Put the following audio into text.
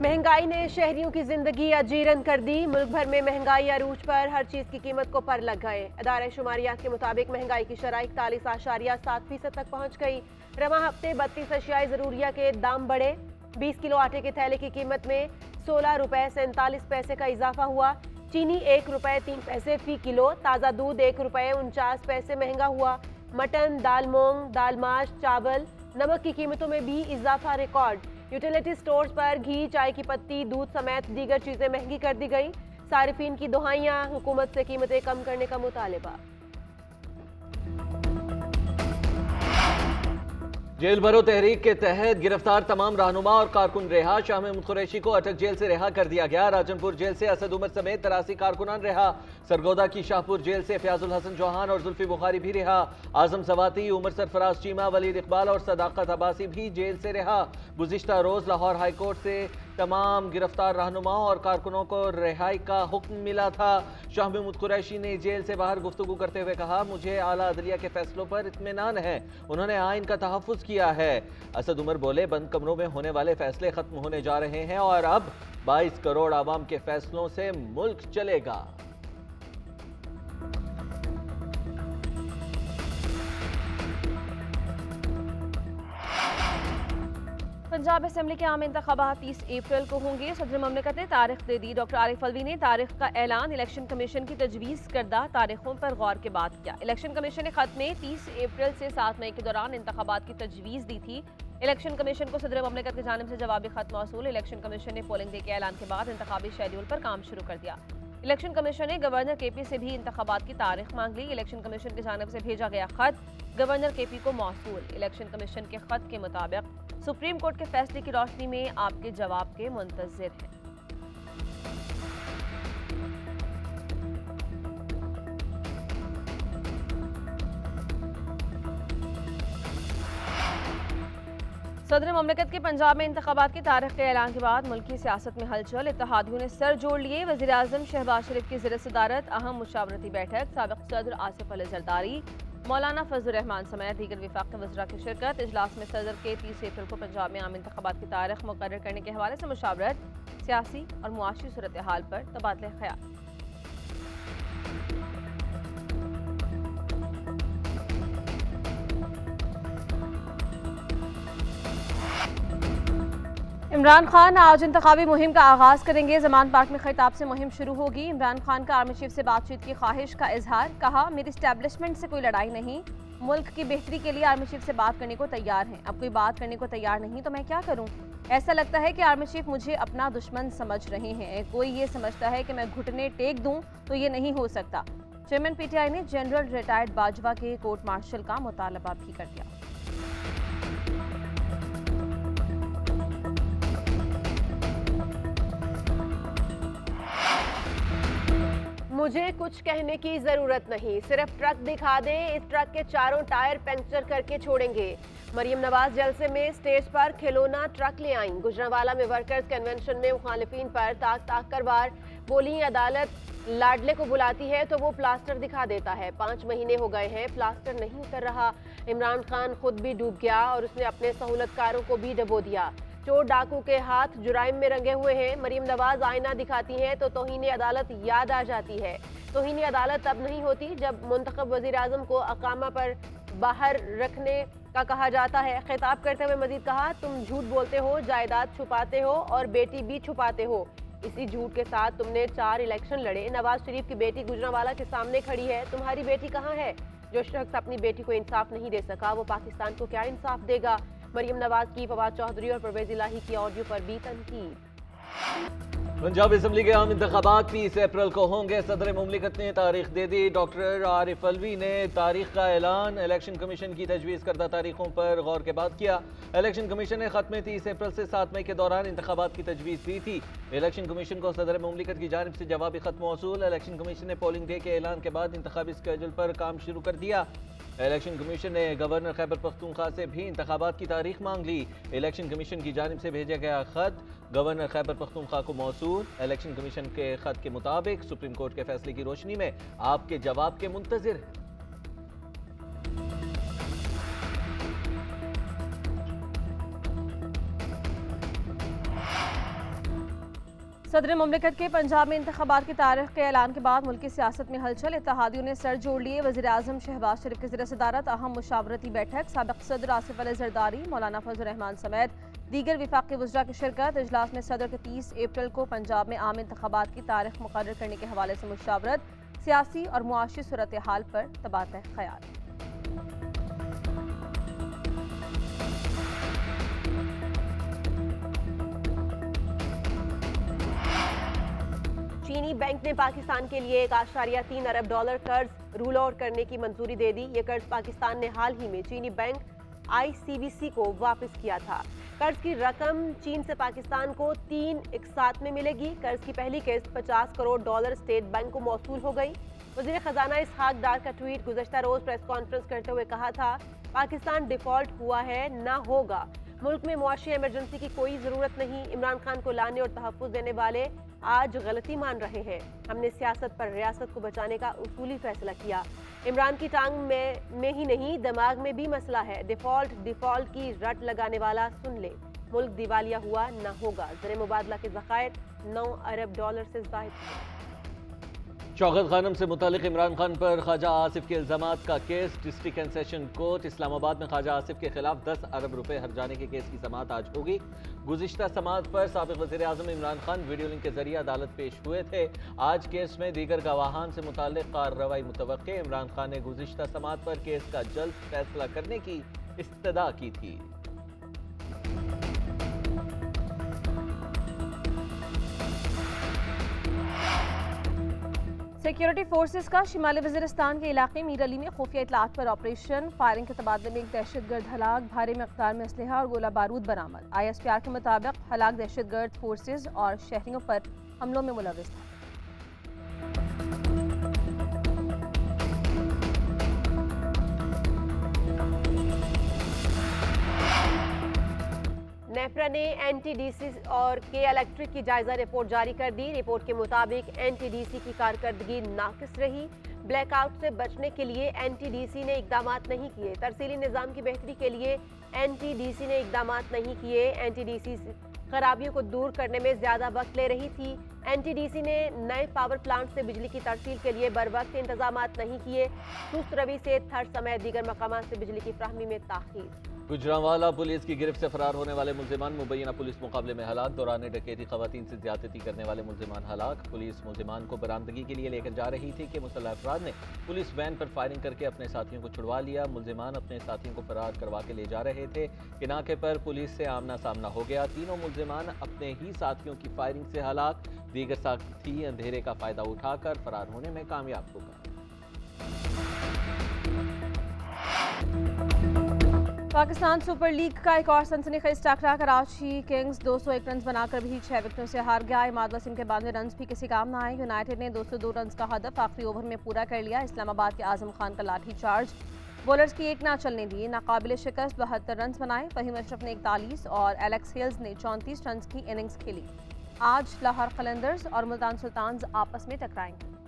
महंगाई ने शहरियों की जिंदगी अजीरन कर दी। मुल्क भर में महंगाई अरूज पर, हर चीज की कीमत को पर लग गए। अदारे शुमारियात के मुताबिक महंगाई की शरह 41.7% तक पहुंच गई। रवां हफ्ते 32 अशियाई जरूरिया के दाम बढ़े। 20 किलो आटे के थैले की कीमत में 16 रुपए 47 पैसे का इजाफा हुआ। चीनी 1 रुपए 3 पैसे फी किलो। ताज़ा दूध 1 रुपए 49 पैसे महंगा हुआ। मटन, दाल मूंग, दाल माश, चावल, नमक की कीमतों में भी इजाफा रिकॉर्ड। यूटिलिटी स्टोर्स पर घी, चाय की पत्ती, दूध समेत दीगर चीजें महंगी कर दी गई। सारिफीन की दुहाइयां, हुकूमत से कीमतें कम करने का मुतालबा। जेल भरो तहरीक के तहत गिरफ्तार तमाम रहनुमा और कारकुन रिहा। शाह महमूद कुरैशी को अटक जेल से रिहा कर दिया गया। राजनपुर जेल से असद उमर समेत 83 कारकुनान रिहा। सरगोदा की शाहपुर जेल से फयाजुल हसन चौहान और जुल्फी बुखारी भी रिहा। आजम सवाती, उमर सरफराज चीमा, वलीद इकबाल और सदाकत अब्बासी भी जेल से रिहा। गुज़िश्ता रोज लाहौर हाईकोर्ट से तमाम गिरफ्तार रहनुमाओं और कारकुनों को रिहाई का हुक्म मिला था। शाह महमूद कुरैशी ने जेल से बाहर गुफ्तगू करते हुए कहा, मुझे आला अदलिया के फैसलों पर इत्मीनान है, उन्होंने आइन का तहफ़्फ़ुज़ किया है। असद उमर बोले, बंद कमरों में होने वाले फैसले खत्म होने जा रहे हैं और अब 22 करोड़ आवाम के फैसलों से मुल्क चलेगा। पंजाब असेंबली के आम इंतखाबात 30 अप्रैल को होंगे। सदर ममलिकत ने तारीख दे दी। डॉक्टर आरिफ अलवी ने तारीख का ऐलान इलेक्शन कमीशन की तजवीज़ करदा तारीखों पर गौर के बाद किया। इलेक्शन कमीशन ने खत में 30 अप्रैल से 7 मई के दौरान इंतखाबात की तजवीज़ दी थी। इलेक्शन कमीशन को सदर ममलिकत की जानिब से जवाबी खत मौसूल। इलेक्शन कमीशन ने पोलिंग डे के ऐलान के बाद इंतखाबी शेड्यूल पर काम शुरू कर दिया। इलेक्शन कमीशन ने गवर्नर केपी से भी इंतखाबात की तारीख मांग ली। इलेक्शन कमीशन की जानिब से भेजा गया खत गवर्नर केपी को मौसूल। इलेक्शन कमीशन के खत के मुताबिक सुप्रीम कोर्ट के फैसले की रोशनी में आपके जवाब के मुंतजिर हैं। सदर ममलिकत के पंजाब में इंतखाबात की तारीख के ऐलान के बाद मुल्की सियासत में हलचल। इत्तेहादियों ने सर जोड़ लिए। वज़ीर आज़म शहबाज शरीफ की ज़ेर सदारत अहम मुशावरती बैठक। साबिक़ सदर आसिफ अली जरदारी, मौलाना फजल रहमान समेत दीगर विफाक़ी वज़रा की शिरकत। इजलास में सदर के 30 अप्रैल को पंजाब में आम इंतखाबात की तारीख मुकर्रर करने के हवाले से मुशावरत, सियासी और मुआशी सूरत हाल पर तबादला ख्याल। इमरान खान आज इंतखाबी मुहिम का आगाज़ करेंगे। जमान पार्क में खिताब से मुहिम शुरू होगी। इमरान खान का आर्मी चीफ से बातचीत की ख्वाहिश का इजहार। कहा, मेरी इस्टेब्लिशमेंट से कोई लड़ाई नहीं, मुल्क की बेहतरी के लिए आर्मी चीफ से बात करने को तैयार हैं। अब कोई बात करने को तैयार नहीं तो मैं क्या करूं? ऐसा लगता है कि आर्मी चीफ मुझे अपना दुश्मन समझ रहे हैं। कोई ये समझता है कि मैं घुटने टेक दूं तो ये नहीं हो सकता। चेयरमैन पीटीआई ने जनरल रिटायर्ड बाजवा के कोर्ट मार्शल का मुतालबा भी कर दिया। मुझे कुछ कहने की जरूरत नहीं, सिर्फ ट्रक दिखा दें, इस ट्रक के चारों टायर पंक्चर करके छोड़ेंगे। मरियम नवाज जलसे में स्टेज पर खिलौना ट्रक ले आईं। गुजरांवाला में वर्कर्स कन्वेंशन में मुखालिफिन पर ताक ताक कर वार। बोली, अदालत लाडले को बुलाती है तो वो प्लास्टर दिखा देता है। 5 महीने हो गए हैं, प्लास्टर नहीं उतर रहा। इमरान खान खुद भी डूब गया और उसने अपने सहूलतकारों को भी डबो दिया। चोर डाकू के हाथ जुराइम में रंगे हुए हैं। मरियम नवाज आईना दिखाती हैं तो तौहीन अदालत याद आ जाती है। तौहीन अदालत तब नहीं होती जब मुंतखब वज़ीर आज़म को अकामा पर बाहर रखने का कहा जाता है। खिताब करते हुए मजीद कहा, तुम झूठ बोलते हो, जायदाद छुपाते हो और बेटी भी छुपाते हो। इसी झूठ के साथ तुमने 4 इलेक्शन लड़े। नवाज शरीफ की बेटी गुजरांवाला के सामने खड़ी है, तुम्हारी बेटी कहाँ है? जो शख्स अपनी बेटी को इंसाफ नहीं दे सका वो पाकिस्तान को क्या इंसाफ देगा? मरियम नवाज की फवाद चौधरी और परवेज इलाही की ऑडियो पर भी तनकीद। पंजाब असेंबली के आम इंतखाबात 30 अप्रैल को होंगे। सदर मुमलिकत ने तारीख दे दी। डॉक्टर आरिफ अलवी ने तारीख का ऐलान इलेक्शन कमीशन की तजवीज़ करदा तारीखों पर गौर के बाद किया। इलेक्शन कमीशन ने खत में 30 अप्रैल से 7 मई के दौरान इंतखाबात की तजवीज़ दी थी। इलेक्शन कमीशन को सदर मुमलिकत की जानिब से जवाबी खत मौसूल। इलेक्शन कमीशन ने पोलिंग डे के ऐलान के बाद इंतखाबी स्केड्यूल पर काम शुरू कर दिया। इलेक्शन कमीशन ने गवर्नर खैबर पख्तूनख्वा से भी इंतखाबात की तारीख मांग ली। इलेक्शन कमीशन की जानिब से भेजा गया खत गवर्नर खैबर पख्तूनख्वा को मौसूल। इलेक्शन कमीशन के खत के मुताबिक सुप्रीम कोर्ट के फैसले की रोशनी में आपके जवाब के मुंतजिर है। सदर मुमलिकत के पंजाब में इंतखाबात की तारीख के ऐलान के बाद मुल्की सियासत में हलचल। इत्तेहादियों ने सर जोड़ लिए। वज़ीर आज़म शहबाज शरीफ की ज़ेर सदारत अहम मुशावरती बैठक। साबिक़ सदर आसिफ अली ज़रदारी, मौलाना फजल रहमान समेत दीगर विफाक़ी वज़रा की शिरकत। इजलास में सदर के 30 अप्रैल को पंजाब में आम इंतखाबात की तारीख मुकर्रर करने के हवाले से मुशावरत। सियासी और मुआशी सूरत हाल पर तबादला ख्याल। चीनी बैंक ने पाकिस्तान के लिए $1.3 अरब कर्ज रूल आउट करने की मंजूरी दे दी। ये कर्ज पाकिस्तान ने हाल ही में चीनी बैंक ICBC को वापस किया था। कर्ज की रकम चीन से पाकिस्तान को 3 एक साथ में मिलेगी। कर्ज की पहली किस्त $50 करोड़ स्टेट बैंक को मौसूल हो गई। वज़ीर खजाना इसहाक डार का ट्वीट गुज़श्ता रोज प्रेस कॉन्फ्रेंस करते हुए कहा था, पाकिस्तान डिफॉल्ट हुआ है, ना होगा। मुल्क में मुआशी इमरजेंसी की कोई ज़रूरत नहीं। इमरान खान को लाने और तहफ़्फ़ुज़ देने वाले आज गलती मान रहे हैं। हमने सियासत पर रियासत को बचाने का उसूली फैसला किया। इमरान की टांग में ही नहीं, दिमाग में भी मसला है। डिफॉल्ट की रट लगाने वाला सुन ले। मुल्क दिवालिया हुआ ना होगा। ज़र मुबादला के ज़खायर $9 अरब से ज़ायद। शौकत खानम से मुतालिक इमरान खान पर ख्वाजा आसिफ के इल्ज़ामात का case. District and session court Islamabad में ख्वाजा आसिफ के खिलाफ 10 अरब रुपए हर्जाने के केस की समाअत आज होगी। गुज़िश्ता समाअत पर साबिक़ वज़ीर आज़म इमरान खान वीडियो लिंक के जरिए अदालत पेश हुए थे। आज केस में दीगर गवाहान से मुताल्लिक़ कार्रवाई मुतवक्के। इमरान खान ने गुज़िश्ता समाअत पर केस का जल्द फैसला करने की इस्तदा की थी। सिक्योरिटी फोर्सेस का शिमाली वज़ीरिस्तान के इलाके मीर अली में खुफिया इतलात पर ऑपरेशन। फायरिंग के तबादले में एक दहशतगर्द हलाक। भारी मकदार में असलहा और गोला बारूद बरामद। ISPR के मुताबिक हलाक दहशतगर्द फोर्सेस और शहरियों पर हमलों में मुलव्विस था। नेफ्रा ने NTDC और के इलेक्ट्रिक की जायजा रिपोर्ट जारी कर दी। रिपोर्ट के मुताबिक NTDC की कारकर्दगी नाकिस रही। ब्लैकआउट से बचने के लिए NTDC ने इकदाम नहीं किए। तरसीली निज़ाम की बेहतरी के लिए NTDC ने इकदाम नहीं किए। NTDC खराबियों को दूर करने में ज़्यादा वक्त ले रही थी। NTDC ने नए पावर प्लांट से बिजली की तरसील के लिए बर वक्त इंतजाम नहीं किए। सुस्त रवि से थर्ड समय दीगर मकामात से बिजली की फ्राहमी में ताख़ीर। गुजरांवाला पुलिस की गिरफ्त से फरार होने वाले मुल्जिमान मुबैना पुलिस मुकाबले में हलाक। दौरान डकैती खवातीन से ज्यादती करने वाले मुल्जिमान हलाक। पुलिस मुल्जिमान को बरामदगी के लिए लेकर जा रही थी कि मुसल्लह अफराद ने पुलिस वैन पर फायरिंग करके अपने साथियों को छुड़वा लिया। मुल्जिमान अपने साथियों को फरार करवा के ले जा रहे थे कि नाके पर पुलिस से आमना सामना हो गया। तीनों मुल्जिमान अपने ही साथियों की फायरिंग से हलाक। दीगर साथी अंधेरे का फायदा उठाकर फरार होने में कामयाब होगा। पाकिस्तान सुपर लीग का एक और सनसनीखेज टकरा। कराची किंग्स 201 रन बनाकर भी 6 विकेटों से हार गया। इमाद वसीम के 92 रन भी किसी काम न आए। यूनाइटेड ने 202 रन का हदफ आखिरी ओवर में पूरा कर लिया। इस्लामाबाद के आजम खान का लाठी चार्ज। बॉलर्स की एक ना चलने दी। नाकाबिल शिकस्त 72 रन बनाए। फहीम अशरफ ने 41 और एलेक्स हेल्स ने 34 रन की इनिंग्स खेली। आज लाहौर कलंदर्स और मुल्तान सुल्तान्स आपस में टकराएंगे।